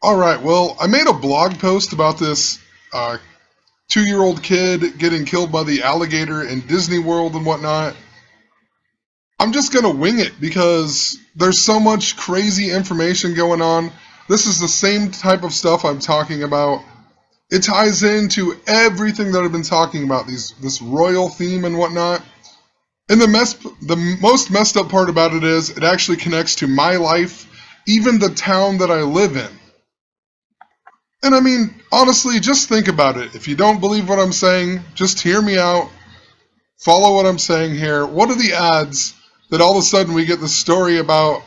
All right, well, I made a blog post about this 2-year-old kid getting killed by the alligator in Disney World and whatnot. I'm just going to wing it because there's so much crazy information going on. This is the same type of stuff I'm talking about. It ties into everything that I've been talking about, this royal theme and whatnot. And the most messed up part about it is it actually connects to my life, even the town that I live in. And I mean, honestly, just think about it. If you don't believe what I'm saying, just hear me out. Follow what I'm saying here. What are the odds that all of a sudden we get the story about,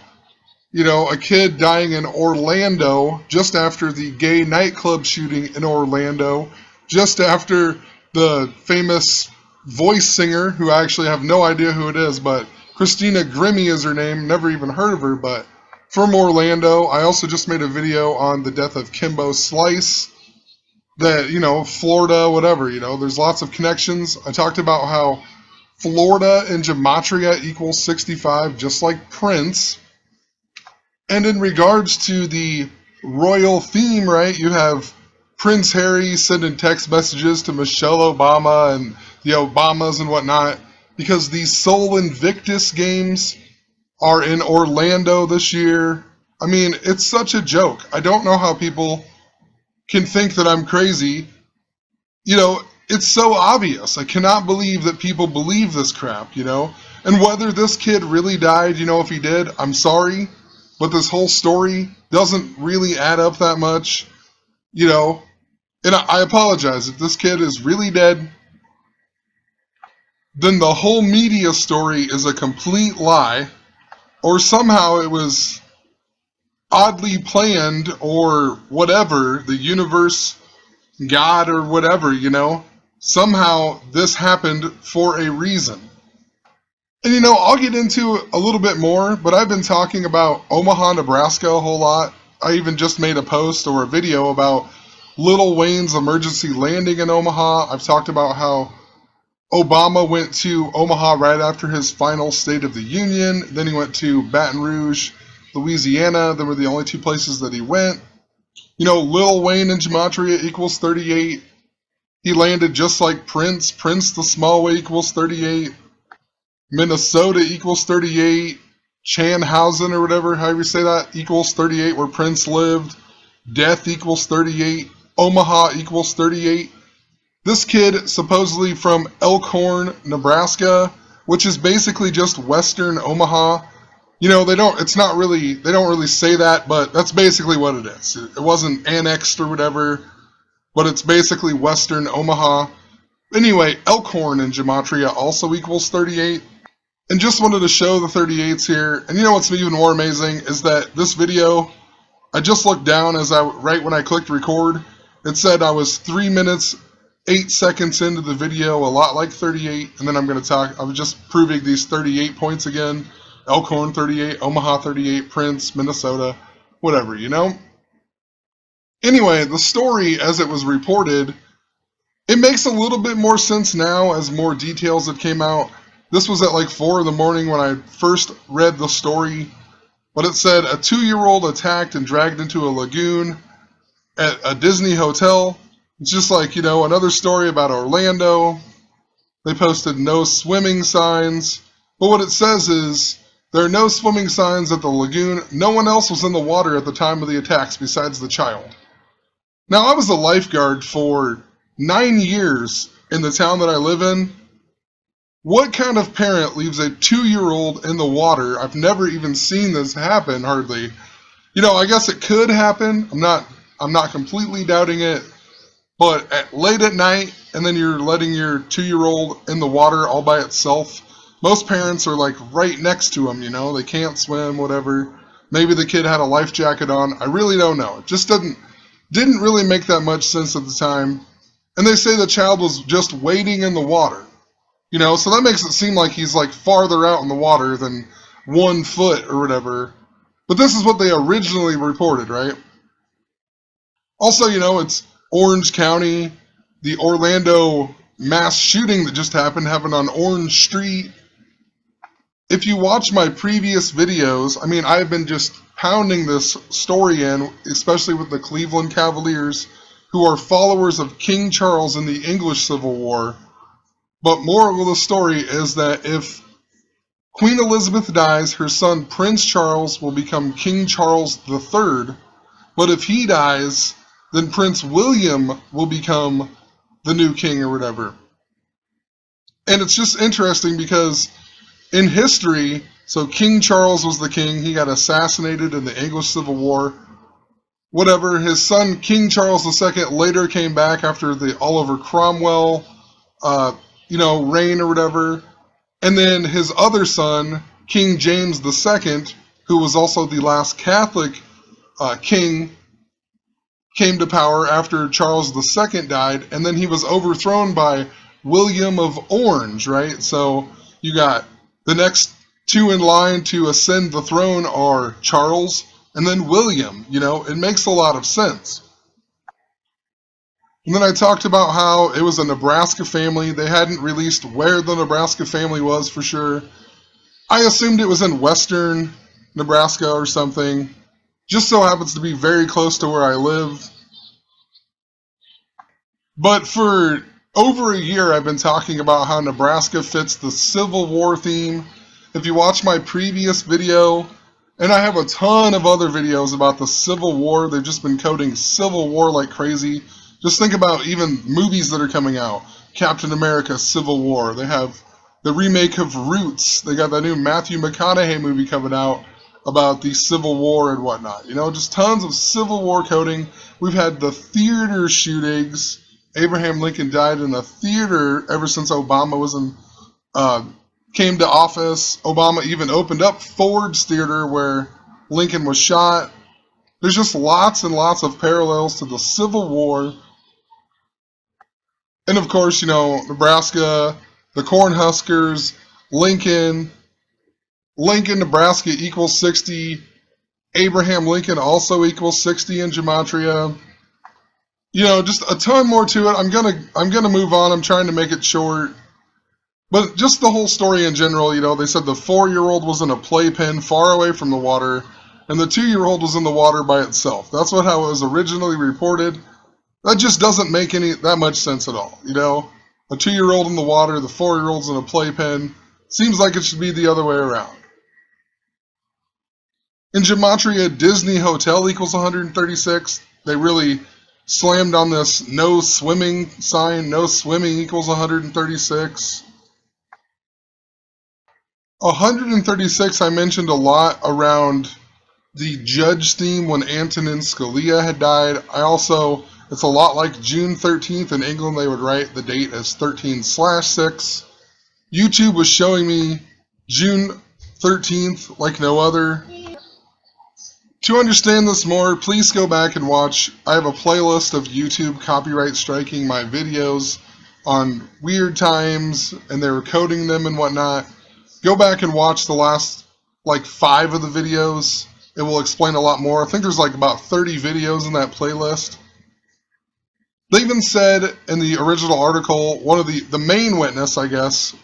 a kid dying in Orlando just after the gay nightclub shooting in Orlando, just after the famous voice singer, who I actually have no idea who it is, but Christina Grimmie is her name, never even heard of her, but from Orlando. I also just made a video on the death of Kimbo Slice, that, Florida, whatever, there's lots of connections. I talked about how Florida and Gematria equals 65, just like Prince. And in regards to the royal theme, right, you have Prince Harry sending text messages to Michelle Obama and the Obamas and whatnot, because these Sol Invictus games are in Orlando this year. I mean, it's such a joke. I don't know how people can think that I'm crazy. It's so obvious. I cannot believe that people believe this crap, And whether this kid really died, if he did, I'm sorry. But this whole story doesn't really add up that much, And I apologize. If this kid is really dead, then the whole media story is a complete lie. Or somehow it was oddly planned, or whatever, the universe, God, or whatever, Somehow this happened for a reason. And I'll get into a little bit more, but I've been talking about Omaha, Nebraska a whole lot. I even just made a post or a video about Lil Wayne's emergency landing in Omaha. I've talked about how Obama went to Omaha right after his final State of the Union. Then he went to Baton Rouge, Louisiana. They were the only two places that he went. Lil Wayne in Gematria equals 38. He landed just like Prince. Prince the small way equals 38. Minnesota equals 38. Chanhausen, or whatever, however you say that, equals 38, where Prince lived. Death equals 38. Omaha equals 38. This kid, supposedly from Elkhorn, Nebraska, which is basically just western Omaha. They don't really say that, but that's basically what it is. It wasn't annexed or whatever, but it's basically western Omaha. Anyway, Elkhorn in Gematria also equals 38. And just wanted to show the 38s here. And what's even more amazing is that this video, I just looked down right when I clicked record, it said I was 3 minutes, 8 seconds into the video, a lot like 38, and then I was just proving these 38 points again. Elkhorn 38, Omaha 38, Prince, Minnesota, whatever, Anyway, the story as it was reported, it makes a little bit more sense now as more details that came out. This was at like 4 in the morning when I first read the story, but it said a 2-year-old attacked and dragged into a lagoon at a Disney hotel. It's just like, another story about Orlando. They posted no swimming signs, but what it says is there are no swimming signs at the lagoon. No one else was in the water at the time of the attacks besides the child. Now, I was a lifeguard for 9 years in the town that I live in. What kind of parent leaves a 2-year-old in the water? I've never even seen this happen, hardly. I guess it could happen. I'm not completely doubting it. But late at night, and then you're letting your 2-year-old in the water all by itself. Most parents are like right next to them, They can't swim, whatever. Maybe the kid had a life jacket on. I really don't know. It just didn't really make that much sense at the time. And they say the child was just wading in the water. So that makes it seem like he's like farther out in the water than 1 foot or whatever. But this is what they originally reported, right? Also, it's Orange County. The Orlando mass shooting that just happened on Orange Street. If you watch my previous videos, I mean, I've been just pounding this story in, especially with the Cleveland Cavaliers, who are followers of King Charles in the English Civil War. But moral of the story is that if Queen Elizabeth dies, her son Prince Charles will become King Charles III. But if he dies, then Prince William will become the new king or whatever. And it's just interesting because in history, so King Charles was the king. He got assassinated in the English Civil War. Whatever, his son King Charles II later came back after the Oliver Cromwell, reign or whatever. And then his other son, King James II, who was also the last Catholic king, came to power after Charles II died, and then he was overthrown by William of Orange, right? So you got the next two in line to ascend the throne are Charles and then William. It makes a lot of sense. And then I talked about how it was a Nebraska family. They hadn't released where the Nebraska family was for sure. I assumed it was in western Nebraska or something. Just so happens to be very close to where I live. But for over a year, I've been talking about how Nebraska fits the Civil War theme. If you watch my previous video, and I have a ton of other videos about the Civil War, they've just been coding Civil War like crazy. Just think about even movies that are coming out. Captain America, Civil War. They have the remake of Roots. They got that new Matthew McConaughey movie coming out about the Civil War and whatnot. Just tons of Civil War coding. We've had the theater shootings. Abraham Lincoln died in a theater ever since Obama came to office. Obama even opened up Ford's Theater where Lincoln was shot. There's just lots and lots of parallels to the Civil War. And of course, Nebraska, the Cornhuskers, Lincoln, Nebraska equals 60. Abraham Lincoln also equals 60 in Gematria. Just a ton more to it. I'm gonna move on. I'm trying to make it short. But just the whole story in general, they said the 4-year-old was in a playpen far away from the water, and the 2-year-old was in the water by itself. That's how it was originally reported. That just doesn't make that much sense at all. A 2-year-old in the water, the 4-year-old's in a playpen. Seems like it should be the other way around. In Gematria, Disney Hotel equals 136. They really slammed on this no swimming sign. No swimming equals 136. 136 I mentioned a lot around the judge theme when Antonin Scalia had died. It's a lot like June 13th in England. They would write the date as 13/6. YouTube was showing me June 13th like no other. To understand this more, please go back and watch. I have a playlist of YouTube copyright striking my videos on weird times, and they were coding them and whatnot. Go back and watch the last 5 of the videos. It will explain a lot more. I think there's about 30 videos in that playlist. They even said in the original article, one of the main witness, I guess,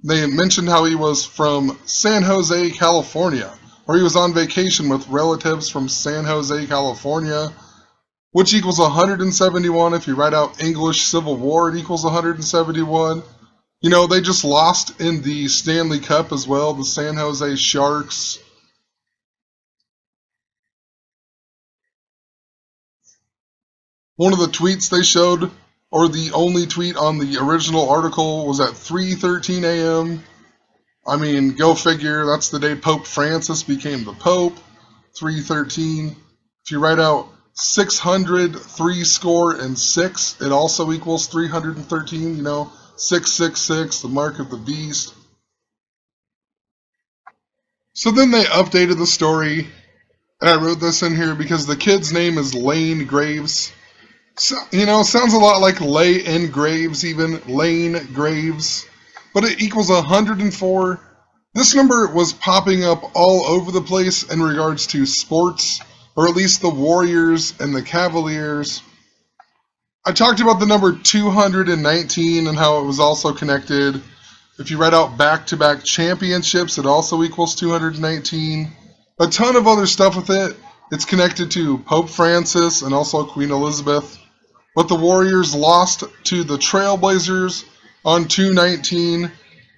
they mentioned how he was from San Jose, California, or he was on vacation with relatives from San Jose, California, which equals 171. If you write out English Civil War, it equals 171. They just lost in the Stanley Cup as well, the San Jose Sharks. One of the tweets they showed, or the only tweet on the original article, was at 3:13 a.m. I mean, go figure, that's the day Pope Francis became the Pope, 3:13. If you write out 606, it also equals 313, 666, the mark of the beast. So then they updated the story, and I wrote this in here because the kid's name is Lane Graves. So, sounds a lot like lay in graves, even Lane Graves, but it equals 104. This number was popping up all over the place in regards to sports, or at least the Warriors and the Cavaliers. I talked about the number 219 and how it was also connected If you write out back-to-back championships, it also equals 219. A ton of other stuff with it. It's connected to Pope Francis and also Queen Elizabeth. But the Warriors lost to the Trailblazers on 219.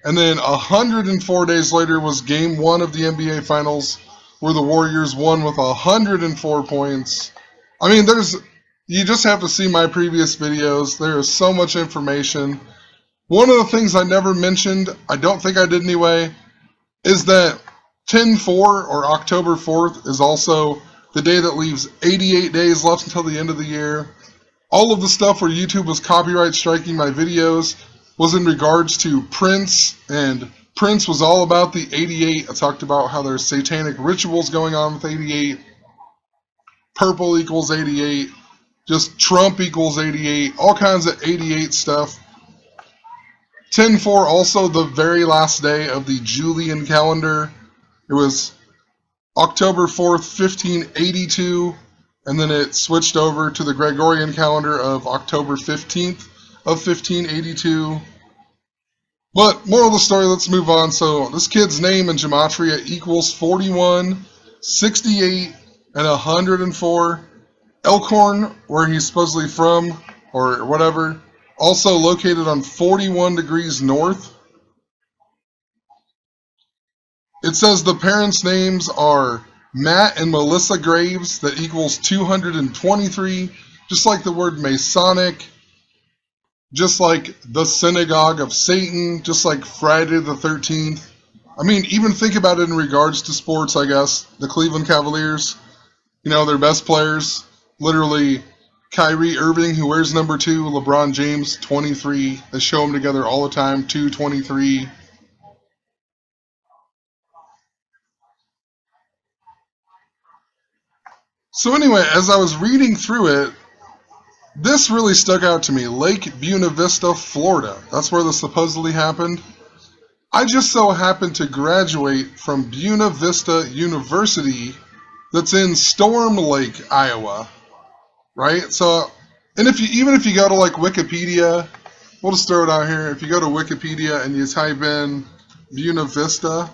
And then 104 days later was Game 1 of the NBA Finals, where the Warriors won with 104 points. I mean, you just have to see my previous videos. There is so much information. One of the things I never mentioned, I don't think I did anyway, is that 10/4 or October 4th is also the day that leaves 88 days left until the end of the year. All of the stuff where YouTube was copyright striking my videos was in regards to Prince, and Prince was all about the 88. I talked about how there's satanic rituals going on with 88. Purple equals 88. Just Trump equals 88. All kinds of 88 stuff. 10/4 also the very last day of the Julian calendar. It was October 4th, 1582, and then it switched over to the Gregorian calendar of October 15th of 1582. But moral of the story, let's move on. So this kid's name in Gematria equals 41, 68, and 104. Elkhorn, where he's supposedly from, or whatever, also located on 41 degrees north. It says the parents' names are Matt and Melissa Graves, that equals 223, just like the word Masonic, just like the Synagogue of Satan, just like Friday the 13th. I mean, even think about it in regards to sports, I guess. The Cleveland Cavaliers, their best players, literally Kyrie Irving, who wears number 2, LeBron James, 23. They show them together all the time, 223. So anyway, as I was reading through it, this really stuck out to me. Lake Buena Vista, Florida. That's where this supposedly happened. I just so happened to graduate from Buena Vista University that's in Storm Lake, Iowa. Right? So, and even if you go to like Wikipedia, we'll just throw it out here. If you go to Wikipedia and you type in Buena Vista,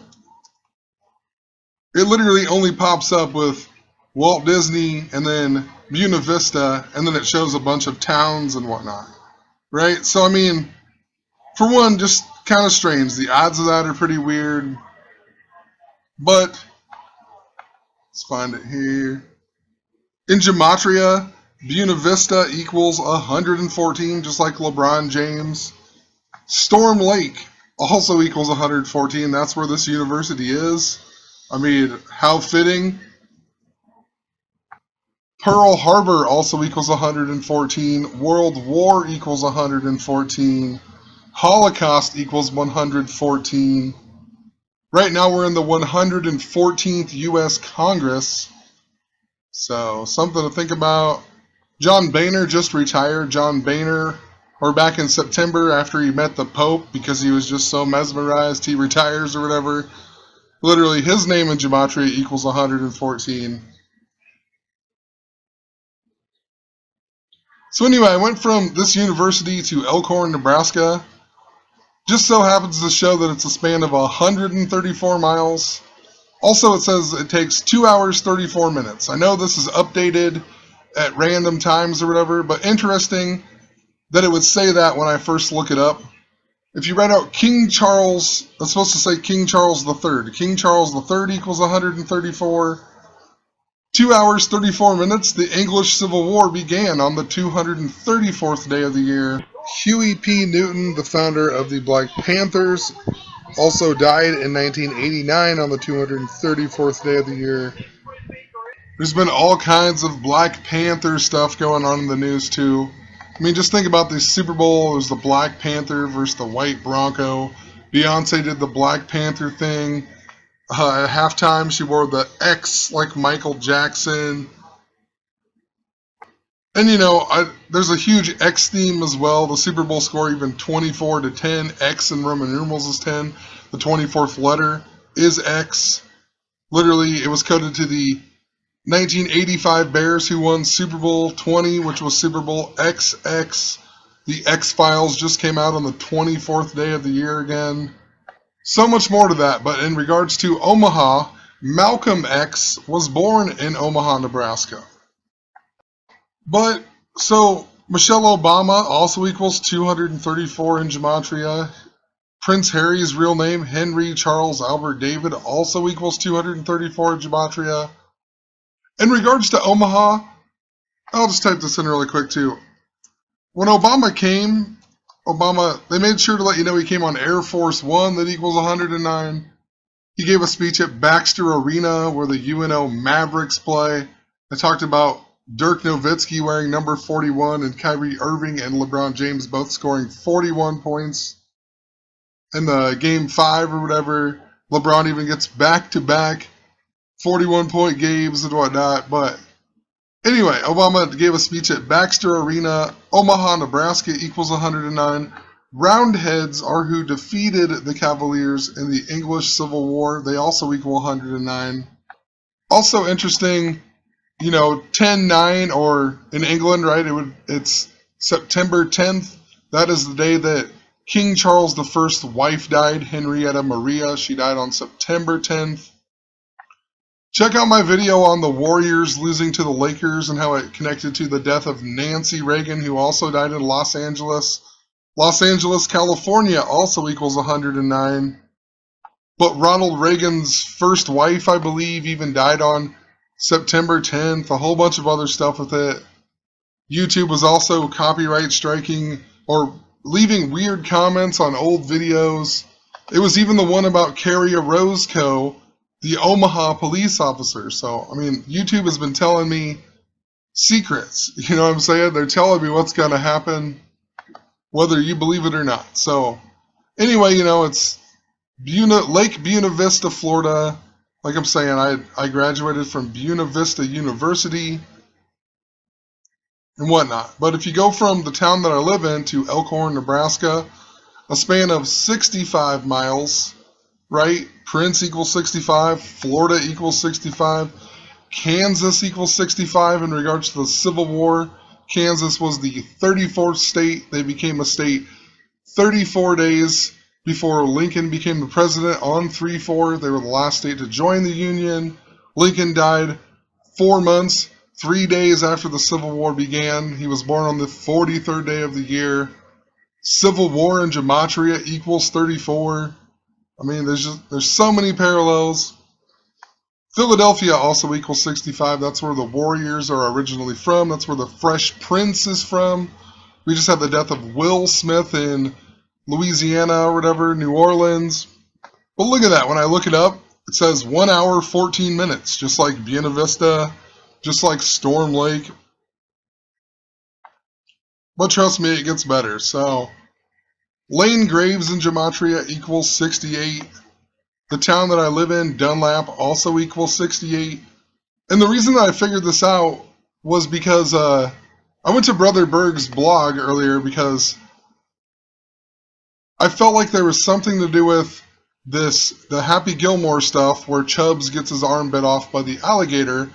it literally only pops up with Walt Disney and then Buena Vista, and then it shows a bunch of towns and whatnot. Right? So, I mean, for one, just kind of strange. The odds of that are pretty weird. But, let's find it here. In Gematria, Buena Vista equals 114, just like LeBron James. Storm Lake also equals 114. That's where this university is. I mean, how fitting. Pearl Harbor also equals 114. World War equals 114. Holocaust equals 114. Right now we're in the 114th U.S. Congress. So, something to think about. John Boehner just retired. John Boehner, or back in September after he met the Pope because he was just so mesmerized, he retires or whatever. Literally, his name in Gematria equals 114. So anyway, I went from this university to Elkhorn, Nebraska. Just so happens to show that it's a span of 134 miles. Also, it says it takes 2 hours, 34 minutes. I know this is updated at random times or whatever, but interesting that it would say that when I first look it up. If you write out King Charles, it's supposed to say King Charles III. King Charles III equals 134. 2 hours, 34 minutes. The English Civil War began on the 234th day of the year. Huey P. Newton, the founder of the Black Panthers, also died in 1989 on the 234th day of the year. There's been all kinds of Black Panther stuff going on in the news too. I mean, just think about the Super Bowl. It was the Black Panther versus the White Bronco. Beyonce did the Black Panther thing. At halftime, she wore the X like Michael Jackson. And there's a huge X theme as well. The Super Bowl score even 24-10. X in Roman numerals is 10. The 24th letter is X. Literally, it was coded to the 1985 Bears, who won Super Bowl 20, which was Super Bowl XX. The X-Files just came out on the 24th day of the year again. So much more to that, but in regards to Omaha, Malcolm X was born in Omaha, Nebraska. But, so, Michelle Obama also equals 234 in Gematria. Prince Harry's real name, Henry Charles Albert David, also equals 234 in Gematria. In regards to Omaha, I'll just type this in really quick too. When Obama came, they made sure to let you know he came on Air Force One, that equals 109. He gave a speech at Baxter Arena where the UNO Mavericks play. I talked about Dirk Nowitzki wearing number 41 and Kyrie Irving and LeBron James both scoring 41 points in the game 5 or whatever. LeBron even gets back-to-back 41-point games and whatnot. But anyway, Obama gave a speech at Baxter Arena. Omaha, Nebraska equals 109. Roundheads are who defeated the Cavaliers in the English Civil War. They also equal 109. Also interesting, 10-9, or in England, right? It's September 10th. That is the day that King Charles I's wife died, Henrietta Maria. She died on September 10th. Check out my video on the Warriors losing to the Lakers and how it connected to the death of Nancy Reagan, who also died in Los Angeles. Los Angeles, California also equals 109. But Ronald Reagan's first wife, I believe, even died on September 10th. A whole bunch of other stuff with it. YouTube was also copyright striking or leaving weird comments on old videos. It was even the one about Carrie Orozco, the Omaha police officer. So, YouTube has been telling me secrets. You know what I'm saying? They're telling me what's going to happen, whether you believe it or not. So, anyway, it's Lake Buena Vista, Florida. Like I'm saying, I graduated from Buena Vista University and whatnot. But if you go from the town that I live in to Elkhorn, Nebraska, a span of 65 miles, right? Prince equals 65, Florida equals 65, Kansas equals 65 in regards to the Civil War. Kansas was the 34th state. They became a state 34 days before Lincoln became the president on 3/4. They were the last state to join the Union. Lincoln died 4 months, 3 days after the Civil War began. He was born on the 43rd day of the year. Civil War in Gematria equals 34. There's so many parallels. Philadelphia also equals 65. That's where the Warriors are originally from. That's where the Fresh Prince is from. We just had the death of Will Smith in Louisiana or whatever, New Orleans. But look at that. When I look it up, it says 1 hour, 14 minutes, just like Buena Vista, just like Storm Lake. But trust me, it gets better. So, Lane Graves in Gematria equals 68. The town that I live in, Dunlap, also equals 68. And the reason that I figured this out was because I went to Brother Berg's blog earlier because I felt like there was something to do with the Happy Gilmore stuff where Chubbs gets his arm bit off by the alligator,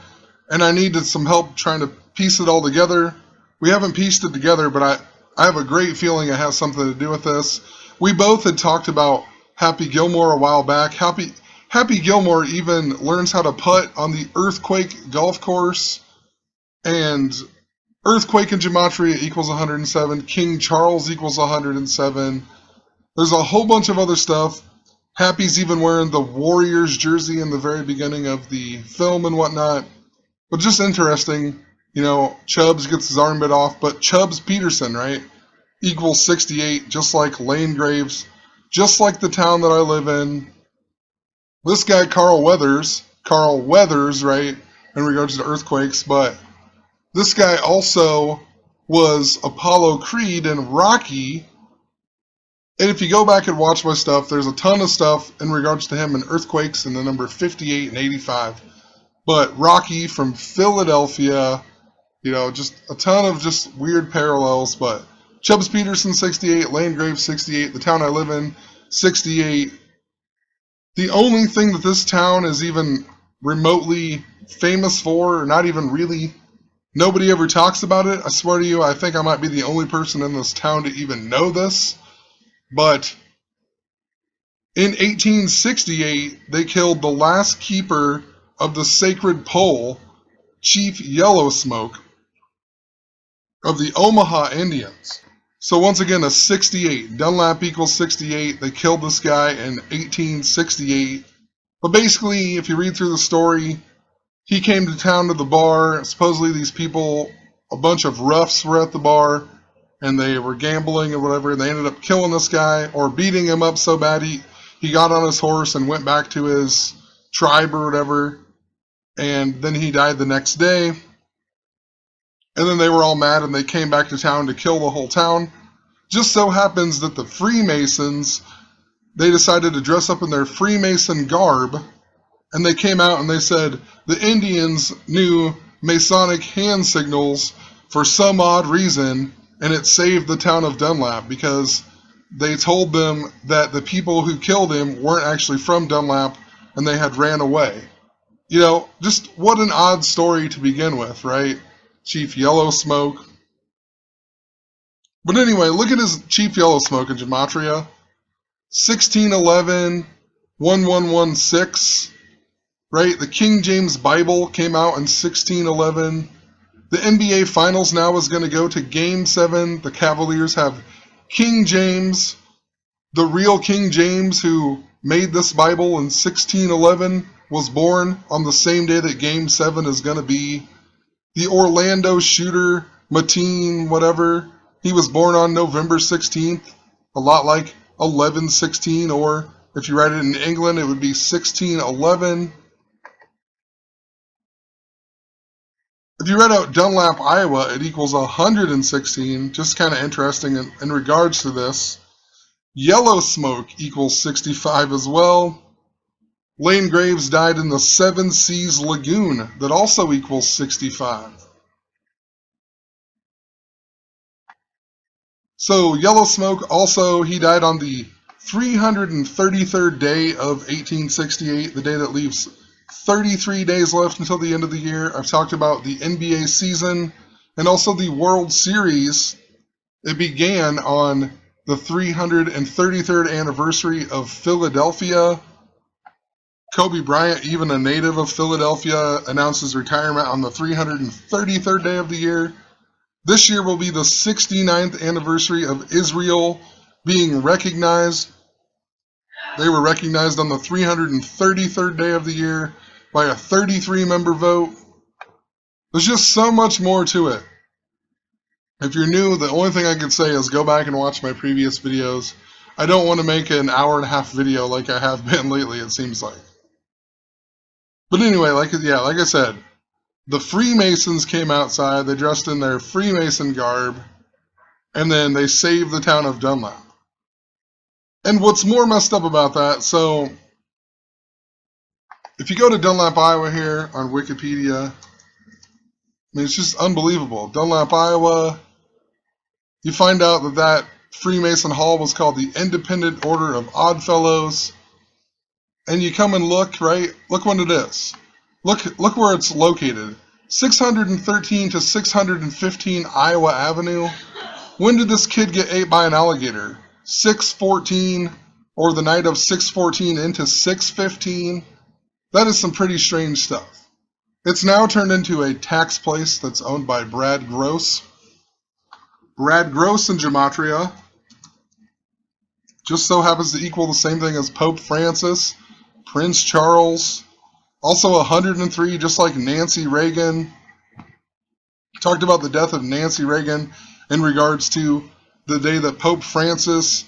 and I needed some help trying to piece it all together. We haven't pieced it together, but I have a great feeling it has something to do with this. We both had talked about Happy Gilmore a while back. Happy Gilmore even learns how to putt on the Earthquake golf course, and Earthquake in Gematria equals 107. King Charles equals 107. There's a whole bunch of other stuff. Happy's even wearing the Warriors jersey in the very beginning of the film and whatnot. But just interesting, Chubbs gets his arm bit off, but Chubbs Peterson, right, equals 68, just like Lane Graves, just like the town that I live in. This guy, Carl Weathers, right, in regards to earthquakes, but this guy also was Apollo Creed in Rocky. And if you go back and watch my stuff, there's a ton of stuff in regards to him in earthquakes in the number 58 and 85. But Rocky from Philadelphia, just a ton of just weird parallels. But Chubbs Peterson, 68, Lane Graves, 68, the town I live in, 68. The only thing that this town is even remotely famous for, or not even really Nobody ever talks about it. I swear to you, I think I might be the only person in this town to even know this. But in 1868, they killed the last keeper of the sacred pole, Chief Yellow Smoke, of the Omaha Indians. So once again, a 68. Dunlap equals 68. They killed this guy in 1868. But basically, if you read through the story, he came to town to the bar. Supposedly these people, a bunch of roughs were at the bar, and they were gambling or whatever, and they ended up killing this guy, or beating him up so bad he got on his horse and went back to his tribe or whatever, and then he died the next day. And then they were all mad, and they came back to town to kill the whole town. Just so happens that the Freemasons, they decided to dress up in their Freemason garb, and they came out and they said the Indians knew Masonic hand signals for some odd reason, and it saved the town of Dunlap because they told them that the people who killed him weren't actually from Dunlap and they had ran away. You know, just what an odd story to begin with, right? Chief Yellow Smoke. But anyway, look at his Chief Yellow Smoke in Gematria. 1611, 1116, right? The King James Bible came out in 1611. The NBA Finals now is going to go to Game 7. The Cavaliers have King James, the real King James who made this Bible in 1611, was born on the same day that Game 7 is going to be. The Orlando shooter, Mateen, whatever, he was born on November 16th, a lot like 11/16, or if you write it in England, it would be 1611. If you write out Dunlap, Iowa, it equals 116, just kind of interesting in regards to this. Yellow Smoke equals 65 as well. Lane Graves died in the Seven Seas Lagoon, that also equals 65. So Yellow Smoke also, he died on the 333rd day of 1868, the day that leaves 33 days left until the end of the year. I've talked about the NBA season and also the World Series. It began on the 333rd anniversary of Philadelphia. Kobe Bryant, even a native of Philadelphia, announced his retirement on the 333rd day of the year. This year will be the 69th anniversary of Israel being recognized. They were recognized on the 333rd day of the year by a 33-member vote. There's just so much more to it. If you're new, the only thing I can say is go back and watch my previous videos. I don't want to make an hour-and-a-half video like I have been lately, it seems like. But anyway, like I said, the Freemasons came outside, they dressed in their Freemason garb, and then they saved the town of Dunlap. And what's more messed up about that, so if you go to Dunlap, Iowa here on Wikipedia, I mean, it's just unbelievable. Dunlap, Iowa, you find out that Freemason Hall was called the Independent Order of Oddfellows. And you come and look, right? Look when it is. Look where it's located. 613 to 615 Iowa Avenue. When did this kid get ate by an alligator? 614, or the night of 614 into 615? That is some pretty strange stuff. It's now turned into a tax place that's owned by Brad Gross. Brad Gross in Gematria just so happens to equal the same thing as Pope Francis, Prince Charles, also 103, just like Nancy Reagan. Talked about the death of Nancy Reagan in regards to the day that Pope Francis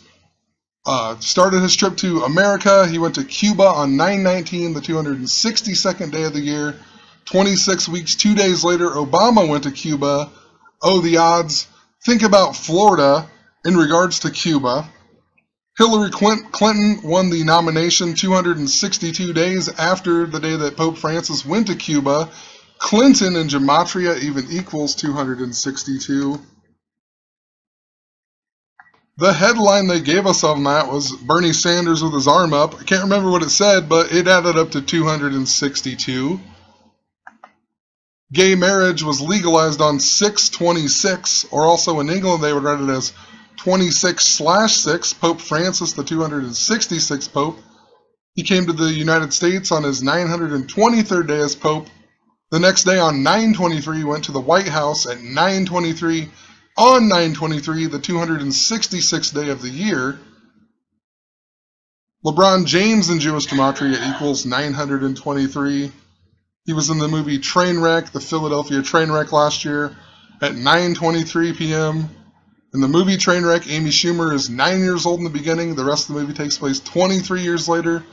started his trip to America. He went to Cuba on 9/19, the 262nd day of the year. 26 weeks, 2 days later, Obama went to Cuba. Oh, the odds. Think about Florida in regards to Cuba. Hillary Clinton won the nomination 262 days after the day that Pope Francis went to Cuba. Clinton in Gematria even equals 262. The headline they gave us on that was Bernie Sanders with his arm up. I can't remember what it said, but it added up to 262. Gay marriage was legalized on 6/26, or also in England they would write it as 26/6. Pope Francis, the 266th Pope, he came to the United States on his 923rd day as Pope. The next day on 9/23, he went to the White House at 9/23. On 9/23, the 266th day of the year, LeBron James in Jewish Gematria equals 923. He was in the movie Trainwreck, the Philadelphia Trainwreck last year at 9:23 p.m. In the movie Trainwreck, Amy Schumer is 9 years old in the beginning. The rest of the movie takes place 23 years later.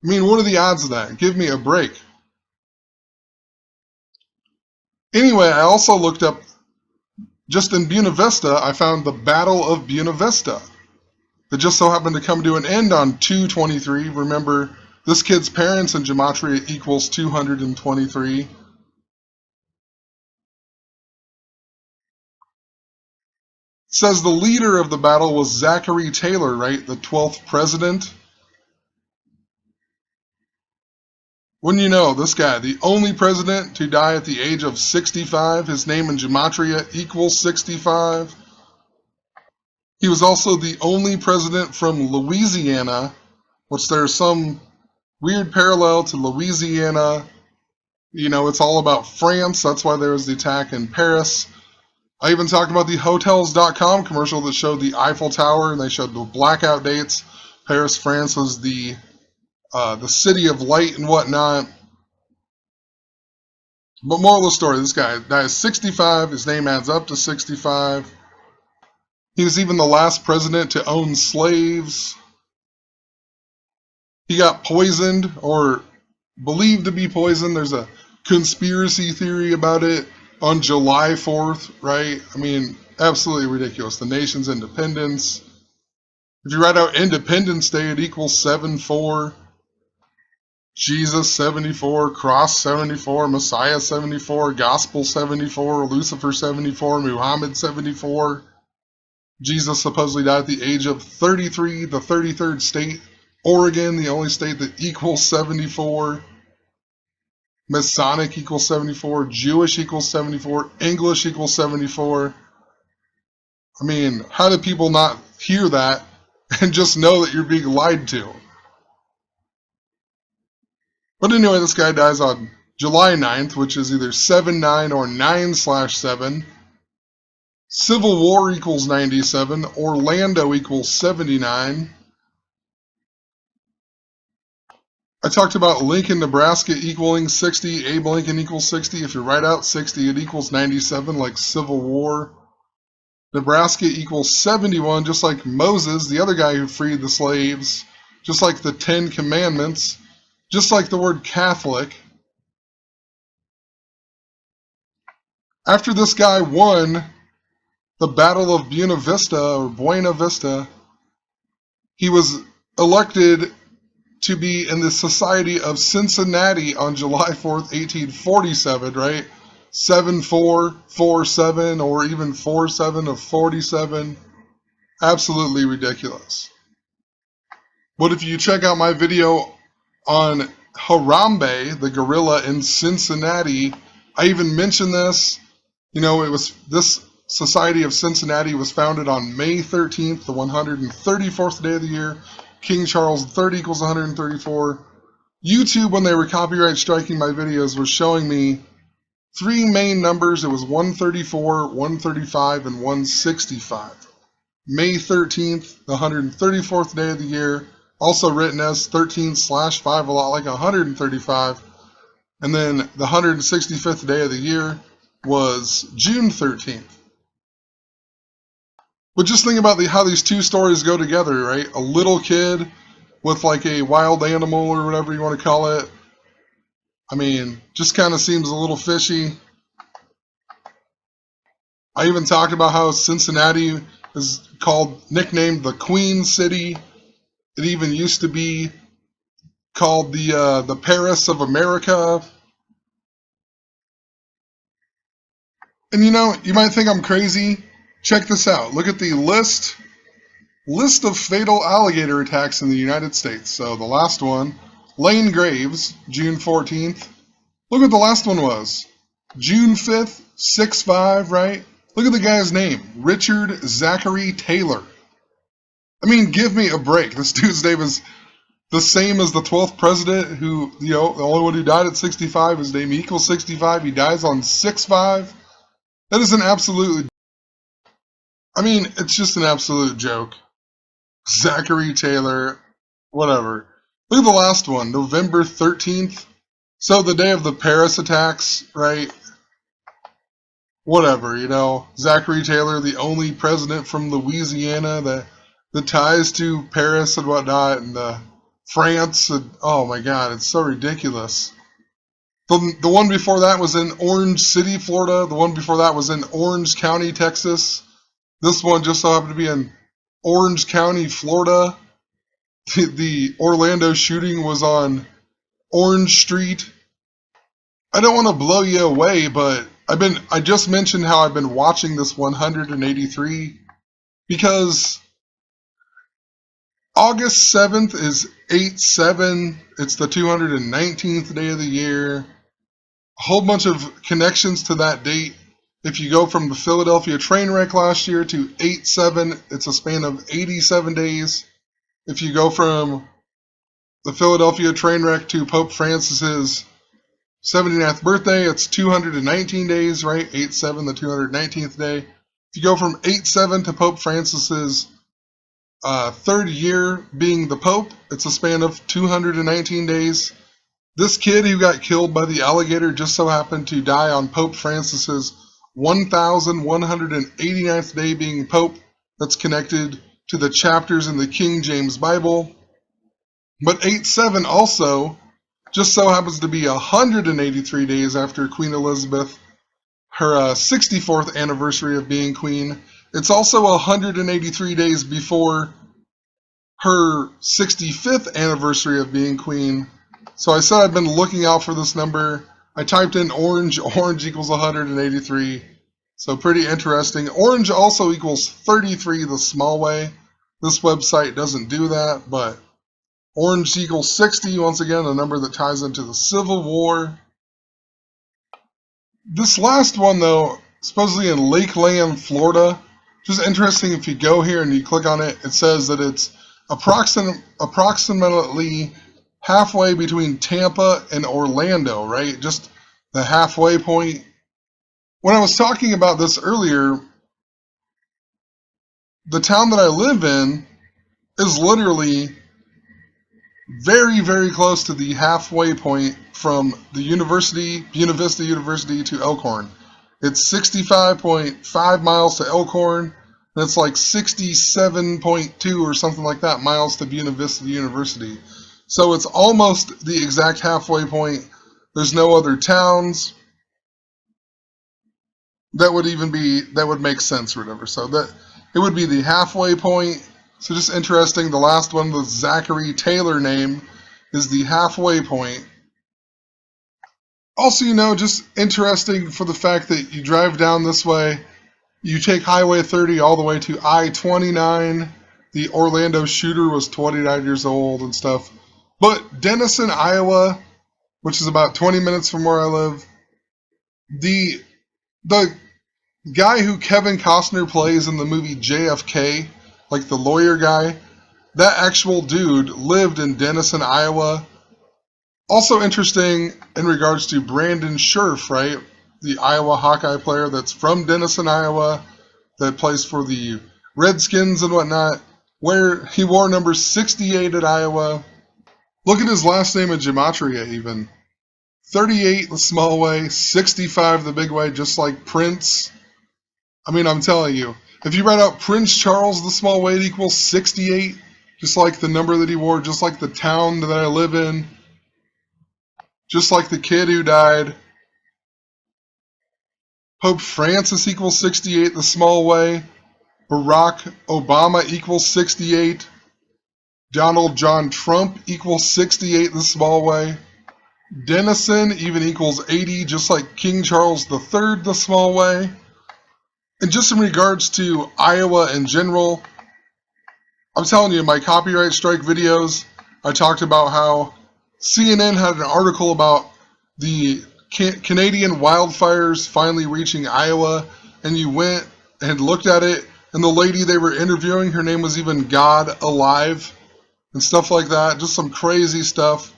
I mean, what are the odds of that? Give me a break. Anyway, I also looked up, just in Buena Vista, I found the Battle of Buena Vista. That just so happened to come to an end on 2/23. Remember, this kid's parents in Gematria equals 223. Says the leader of the battle was Zachary Taylor, right? The 12th president. Wouldn't you know, this guy, the only president to die at the age of 65, his name in Gematria equals 65. He was also the only president from Louisiana, which there's some weird parallel to Louisiana. You know, it's all about France. That's why there was the attack in Paris. I even talked about the Hotels.com commercial that showed the Eiffel Tower, and they showed the blackout dates. Paris, France was the city of light and whatnot. But moral of the story, this guy dies 65. His name adds up to 65. He was even the last president to own slaves. He got poisoned, or believed to be poisoned. There's a conspiracy theory about it on July 4th, right? I mean, absolutely ridiculous. The nation's independence. If you write out Independence Day, it equals 7-4. Jesus 74, Cross 74, Messiah 74, Gospel 74, Lucifer 74, Muhammad 74. Jesus supposedly died at the age of 33, the 33rd state. Oregon, the only state that equals 74. Masonic equals 74. Jewish equals 74. English equals 74. I mean, how do people not hear that and just know that you're being lied to? But anyway, this guy dies on July 9th, which is either 7/9 or 9/7. Civil War equals 97. Orlando equals 79. I talked about Lincoln, Nebraska equaling 60. Abe Lincoln equals 60. If you write out 60, it equals 97, like Civil War. Nebraska equals 71, just like Moses, the other guy who freed the slaves. Just like the 10 Commandments. Just like the word Catholic. After this guy won the Battle of Buena Vista, he was elected to be in the Society of Cincinnati on July 4th, 1847, right? 7-4, 4-7, or even 4-7 of 47. Absolutely ridiculous. But if you check out my video on Harambe, the gorilla in Cincinnati, I even mentioned this. You know, this Society of Cincinnati was founded on May 13th, the 134th day of the year. King Charles III equals 134. YouTube, when they were copyright striking my videos, was showing me three main numbers. It was 134, 135, and 165. May 13th, the 134th day of the year, also written as 13/5, a lot like 135. And then the 165th day of the year was June 13th. But just think about how these two stories go together, right? A little kid with like a wild animal or whatever you want to call it. I mean, just kind of seems a little fishy. I even talked about how Cincinnati is nicknamed the Queen City. It even used to be called the Paris of America. And you know, you might think I'm crazy. Check this out. Look at the list of fatal alligator attacks in the United States. So the last one, Lane Graves, June 14th. Look what the last one was. June 5th, 6'5", right? Look at the guy's name, Richard Zachary Taylor. I mean, give me a break. This dude's name is the same as the 12th president who, the only one who died at 65, his name equals 65. He dies on 6'5". That is an absolute, I mean, it's just an absolute joke. Zachary Taylor, whatever. Look at the last one, November 13th. So the day of the Paris attacks, right? Whatever, Zachary Taylor, the only president from Louisiana, the ties to Paris and whatnot, and France, and oh my God, it's so ridiculous. The one before that was in Orange City, Florida. The one before that was in Orange County, Texas. This one just so happened to be in Orange County, Florida. The Orlando shooting was on Orange Street. I don't want to blow you away, but I just mentioned how I've been watching this 183 because August 7th is 8/7. It's the 219th day of the year. A whole bunch of connections to that date. If you go from the Philadelphia train wreck last year to 8/7, it's a span of 87 days. If you go from the Philadelphia train wreck to Pope Francis's 79th birthday, it's 219 days, right? 8/7, the 219th day. If you go from 8/7 to Pope Francis's third year being the Pope, it's a span of 219 days. This kid who got killed by the alligator just so happened to die on Pope Francis's 1189th day being Pope. That's connected to the chapters in the King James Bible. But 8/7 also just so happens to be 183 days after Queen Elizabeth, her 64th anniversary of being queen. It's also 183 days before her 65th anniversary of being queen. So I said I've been looking out for this number. I typed in orange equals 183. So pretty interesting. Orange also equals 33 the small way. This website doesn't do that, but orange equals 60, once again, a number that ties into the Civil War. This last one, though, supposedly in Lakeland, Florida. Just interesting, if you go here and you click on it, it says that it's approximately halfway between Tampa and Orlando, right? Just the halfway point. When I was talking about this earlier, the town that I live in is literally very, very close to the halfway point from the Buena Vista University to Elkhorn. It's 65.5 miles to Elkhorn, and it's like 67.2 or something like that miles to Buena Vista University. So it's almost the exact halfway point. There's no other towns that would make sense or whatever. So that it would be the halfway point. So just interesting, the last one, the Zachary Taylor name, is the halfway point. Also, just interesting for the fact that you drive down this way, you take Highway 30 all the way to I-29. The Orlando shooter was 29 years old and stuff. But Denison, Iowa, which is about 20 minutes from where I live, the guy who Kevin Costner plays in the movie JFK, like the lawyer guy, that actual dude lived in Denison, Iowa. Also interesting in regards to Brandon Scherf, right? The Iowa Hawkeye player that's from Denison, Iowa, that plays for the Redskins and whatnot, where he wore number 68 at Iowa. Look at his last name in Gematria even. 38 the small way, 65 the big way, just like Prince. I mean, I'm telling you, if you write out Prince Charles the small way, it equals 68, just like the number that he wore, just like the town that I live in, just like the kid who died. Pope Francis equals 68 the small way. Barack Obama equals 68. Donald John Trump equals 68 the small way. Denison even equals 80, just like King Charles III the small way. And just in regards to Iowa in general, I'm telling you, in my copyright strike videos, I talked about how CNN had an article about the Canadian wildfires finally reaching Iowa, and you went and looked at it, and the lady they were interviewing, her name was even God Alive, and stuff like that. Just some crazy stuff.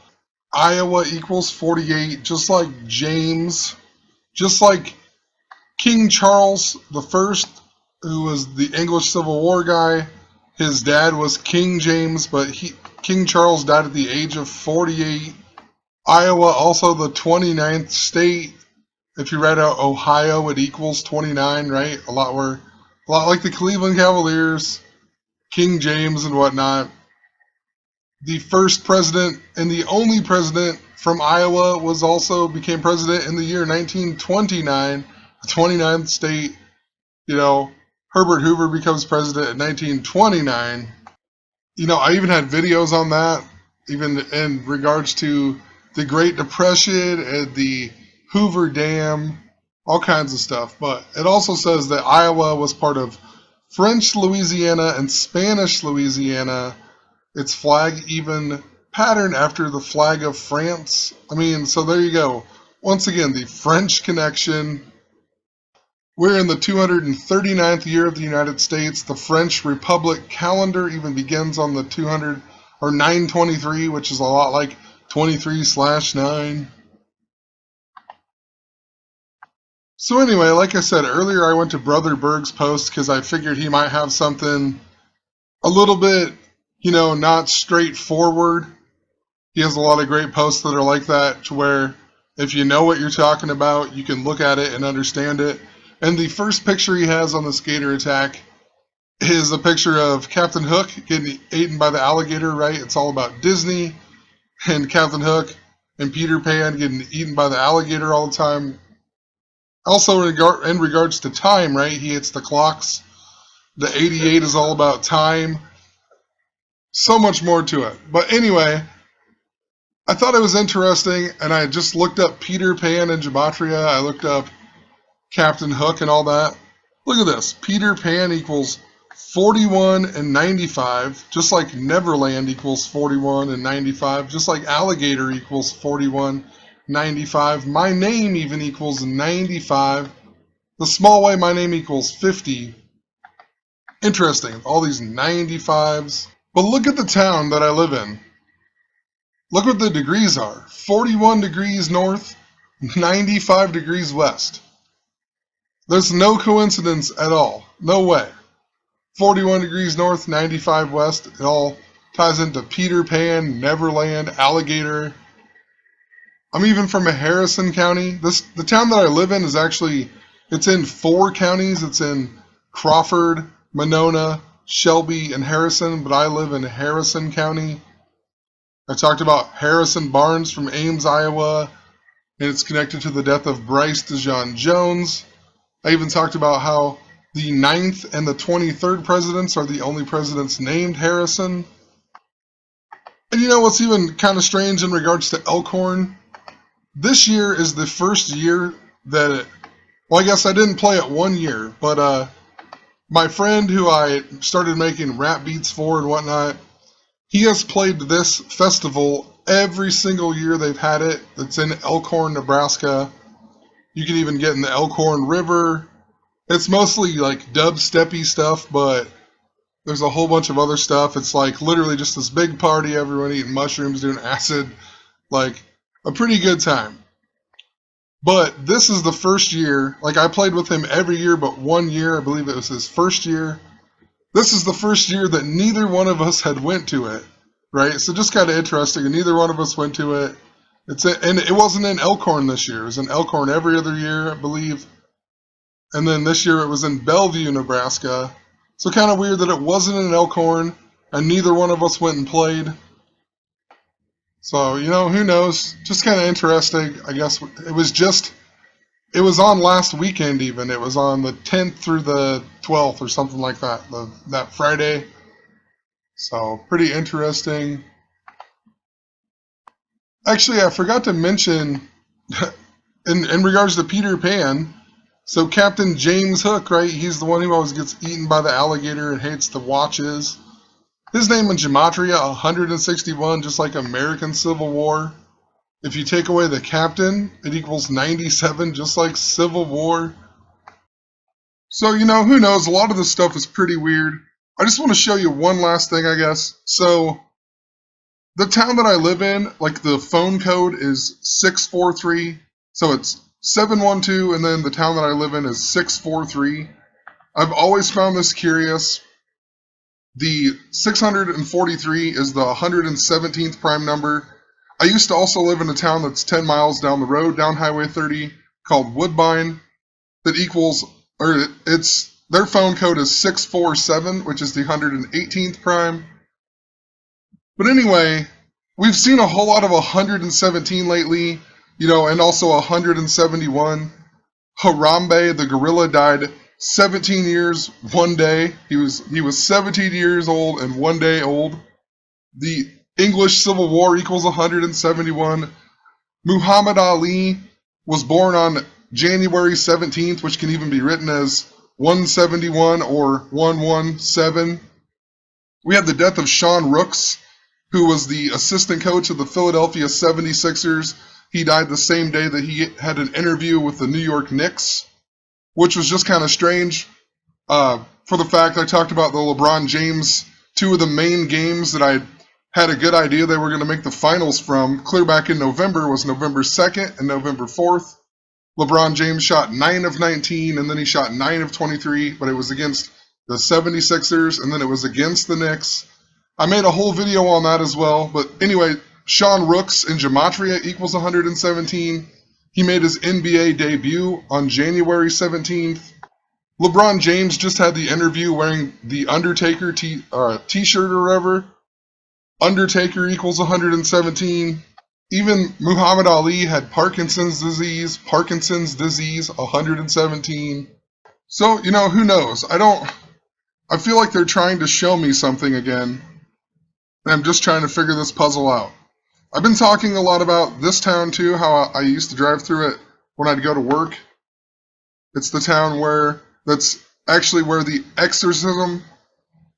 Iowa equals 48, just like James, just like King Charles the First, who was the English Civil War guy. His dad was King James, but King Charles died at the age of 48. Iowa, also the 29th state. If you write out Ohio, it equals 29, right? A lot like the Cleveland Cavaliers, King James and whatnot. The first president and the only president from Iowa became president in the year 1929, the 29th state. Herbert Hoover becomes president in 1929. I even had videos on that, even in regards to the Great Depression and the Hoover Dam, all kinds of stuff. But it also says that Iowa was part of French Louisiana and Spanish Louisiana. Its flag even patterned after the flag of France. So there you go. Once again, the French connection. We're in the 239th year of the United States. The French Republic calendar even begins on the 923, which is a lot like 23/9. So anyway, like I said earlier, I went to Brother Berg's post because I figured he might have something a little bit, not straightforward. He has a lot of great posts that are like that, to where if you know what you're talking about, you can look at it and understand it. And the first picture he has on this gator attack is a picture of Captain Hook getting eaten by the alligator, right? It's all about Disney and Captain Hook and Peter Pan getting eaten by the alligator all the time. Also, in regards to time, right? He hits the clocks. The 88 is all about time. So much more to it. But anyway, I thought it was interesting, and I just looked up Peter Pan and Gematria. I looked up Captain Hook and all that. Look at this. Peter Pan equals 41 and 95, just like Neverland equals 41 and 95, just like Alligator equals 41, 95. My name even equals 95. The small way, my name equals 50. Interesting, all these 95s. But look at the town that I live in. Look what the degrees are. 41 degrees north, 95 degrees west. There's no coincidence at all. No way. 41 degrees north, 95 west. It all ties into Peter Pan, Neverland, Alligator. I'm even from a Harrison County. The town that I live in is actually, it's in 4 counties. It's in Crawford, Monona, Shelby, and Harrison, but I live in Harrison County. I talked about Harrison Barnes from Ames, Iowa, and it's connected to the death of Bryce DeJean Jones. I even talked about how the 9th and the 23rd presidents are the only presidents named Harrison. And you know what's even kind of strange in regards to Elkhorn? This year is the first year that I guess I didn't play it 1 year, but my friend who I started making rap beats for and whatnot, he has played this festival every single year they've had it. It's in Elkhorn, Nebraska. You can even get in the Elkhorn River. It's mostly like dubsteppy stuff, but there's a whole bunch of other stuff. It's like literally just this big party, everyone eating mushrooms, doing acid, like a pretty good time. But this is the first year, like I played with him every year but 1 year, I believe it was his first year. This is the first year that neither one of us had went to it, right? So just kind of interesting, and neither one of us went to it. And it wasn't in Elkhorn this year. It was in Elkhorn every other year, I believe. And then this year it was in Bellevue, Nebraska. So kind of weird that it wasn't in Elkhorn, and neither one of us went and played. So, who knows? Just kind of interesting. I guess it was on last weekend even. It was on the 10th through the 12th or something like that, that Friday. So, pretty interesting. Actually, I forgot to mention, in regards to Peter Pan, so Captain James Hook, right? He's the one who always gets eaten by the alligator and hates the watches. His name in Gematria, 161, just like American Civil War. If you take away the captain, it equals 97, just like Civil War. So, who knows? A lot of this stuff is pretty weird. I just want to show you one last thing, I guess. So, the town that I live in, like the phone code is 643. So it's 712, and then the town that I live in is 643. I've always found this curious. The 643 is the 117th prime number. I used to also live in a town that's 10 miles down the road, down Highway 30, called Woodbine, that equals, or their phone code is 647, which is the 118th prime. But anyway, we've seen a whole lot of 117 lately, and also 171. Harambe, the gorilla, died 17 years, 1 day. He was 17 years old and 1 day old. The English Civil War equals 171. Muhammad Ali was born on January 17th, which can even be written as 171 or 117. We had the death of Sean Rooks, who was the assistant coach of the Philadelphia 76ers. He died the same day that he had an interview with the New York Knicks, which was just kind of strange for the fact I talked about the LeBron James, two of the main games that I had a good idea they were going to make the finals from clear back in November was November 2nd and November 4th. LeBron James shot 9 of 19, and then he shot 9 of 23, but it was against the 76ers, and then it was against the Knicks. I made a whole video on that as well, but anyway, Sean Rooks in Gematria equals 117. He made his NBA debut on January 17th. LeBron James just had the interview wearing the Undertaker t-shirt or whatever. Undertaker equals 117. Even Muhammad Ali had Parkinson's disease, 117. So, who knows? I feel like they're trying to show me something again. I'm just trying to figure this puzzle out. I've been talking a lot about this town too, how I used to drive through it when I'd go to work. It's the town that's actually where the exorcism,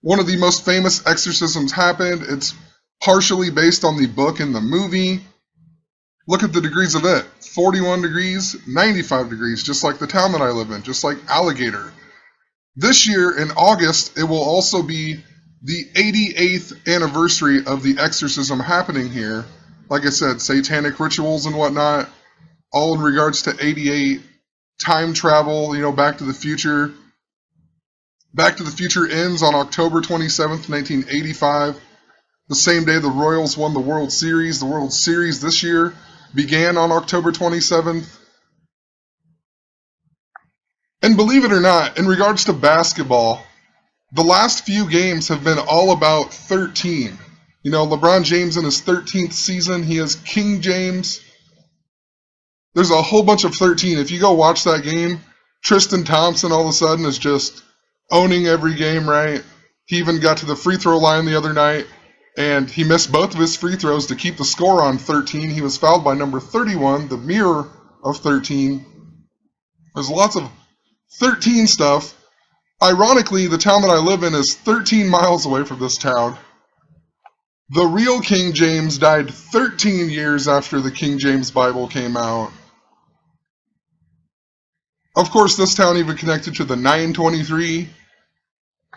one of the most famous exorcisms happened. It's partially based on the book and the movie. Look at the degrees of it. 41 degrees, 95 degrees, just like the town that I live in, just like Alligator. This year, in August, it will also be the 88th anniversary of the exorcism happening here. Like I said, satanic rituals and whatnot, all in regards to 88, time travel, Back to the Future. Back to the Future ends on October 27th, 1985. The same day the Royals won the World Series. The World Series this year began on October 27th. And believe it or not, in regards to basketball, the last few games have been all about 13. LeBron James in his 13th season, he has King James. There's a whole bunch of 13. If you go watch that game, Tristan Thompson all of a sudden is just owning every game, right? He even got to the free throw line the other night, and he missed both of his free throws to keep the score on 13. He was fouled by number 31, the mirror of 13. There's lots of 13 stuff. Ironically, the town that I live in is 13 miles away from this town. The real King James died 13 years after the King James Bible came out. Of course, this town even connected to the 923.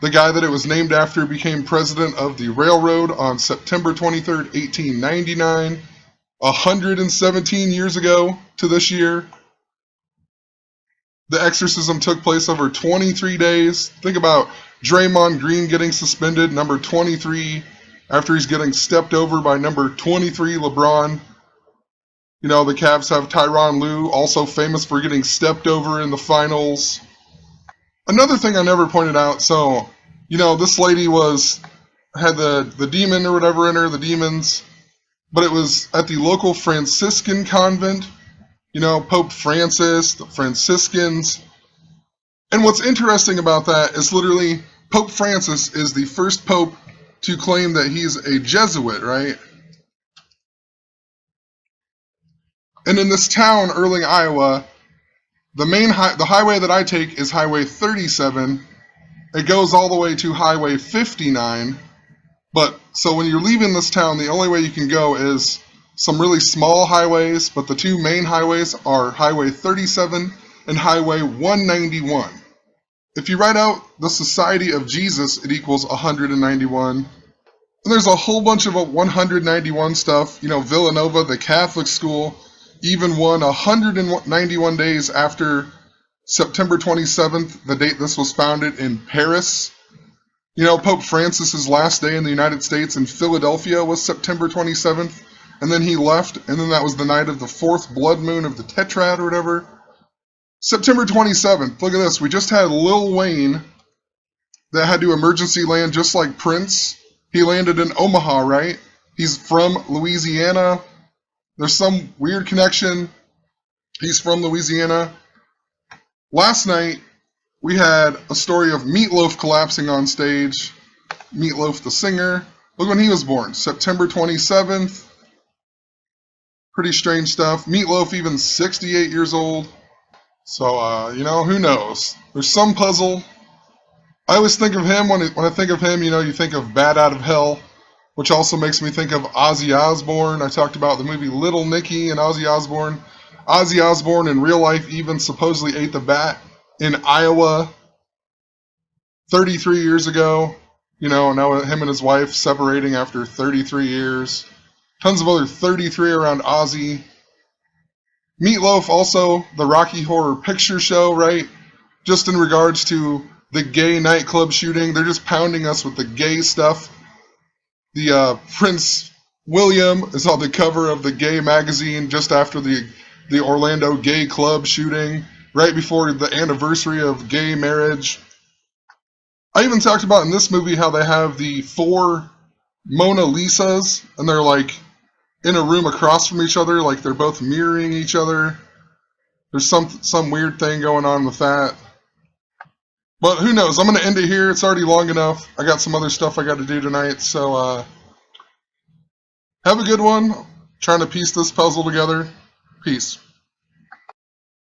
The guy that it was named after became president of the railroad on September 23rd, 1899, 117 years ago to this year. The exorcism took place over 23 days. Think about Draymond Green getting suspended, number 23, after he's getting stepped over by number 23, LeBron. The Cavs have Tyronn Lue, also famous for getting stepped over in the finals. Another thing I never pointed out, so, this lady had the demon or whatever in her, the demons, but it was at the local Franciscan convent. Pope Francis, the Franciscans. And what's interesting about that is literally Pope Francis is the first pope to claim that he's a Jesuit, right? And in this town, Earling, Iowa, the highway that I take is Highway 37. It goes all the way to Highway 59. But so when you're leaving this town, the only way you can go is some really small highways, but the two main highways are Highway 37 and Highway 191. If you write out the Society of Jesus, it equals 191. And there's a whole bunch of 191 stuff. You know, Villanova, the Catholic school, even won 191 days after September 27th, the date this was founded, in Paris. You know, Pope Francis's last day in the United States in Philadelphia was September 27th, and then he left, and then that was the night of the fourth blood moon of the Tetrad or whatever. September 27th, look at this, we just had Lil Wayne that had to emergency land just like Prince. He landed in Omaha, right? He's from Louisiana. There's some weird connection. He's from Louisiana. Last night, we had a story of Meatloaf collapsing on stage. Meatloaf, the singer. Look when he was born, September 27th. Pretty strange stuff. Meatloaf, even 68 years old. So, you know, who knows? There's some puzzle. I always think of him, when I think of him, you know, you think of Bat Out of Hell, which also makes me think of Ozzy Osbourne. I talked about the movie Little Nicky and Ozzy Osbourne. Ozzy Osbourne in real life even supposedly ate the bat in Iowa 33 years ago. You know, now him and his wife separating after 33 years. Tons of other 33 around Ozzy. Meatloaf also, the Rocky Horror Picture Show, right? Just in regards to the gay nightclub shooting. They're just pounding us with the gay stuff. The Prince William is on the cover of the gay magazine just after the Orlando gay club shooting, right before the anniversary of gay marriage. I even talked about in this movie how they have the 4 Mona Lisas, and they're like in a room across from each other, like they're both mirroring each other. There's some weird thing going on with that. But who knows? I'm going to end it here. It's already long enough. I got some other stuff I got to do tonight, so have a good one. Trying to piece this puzzle together. Peace.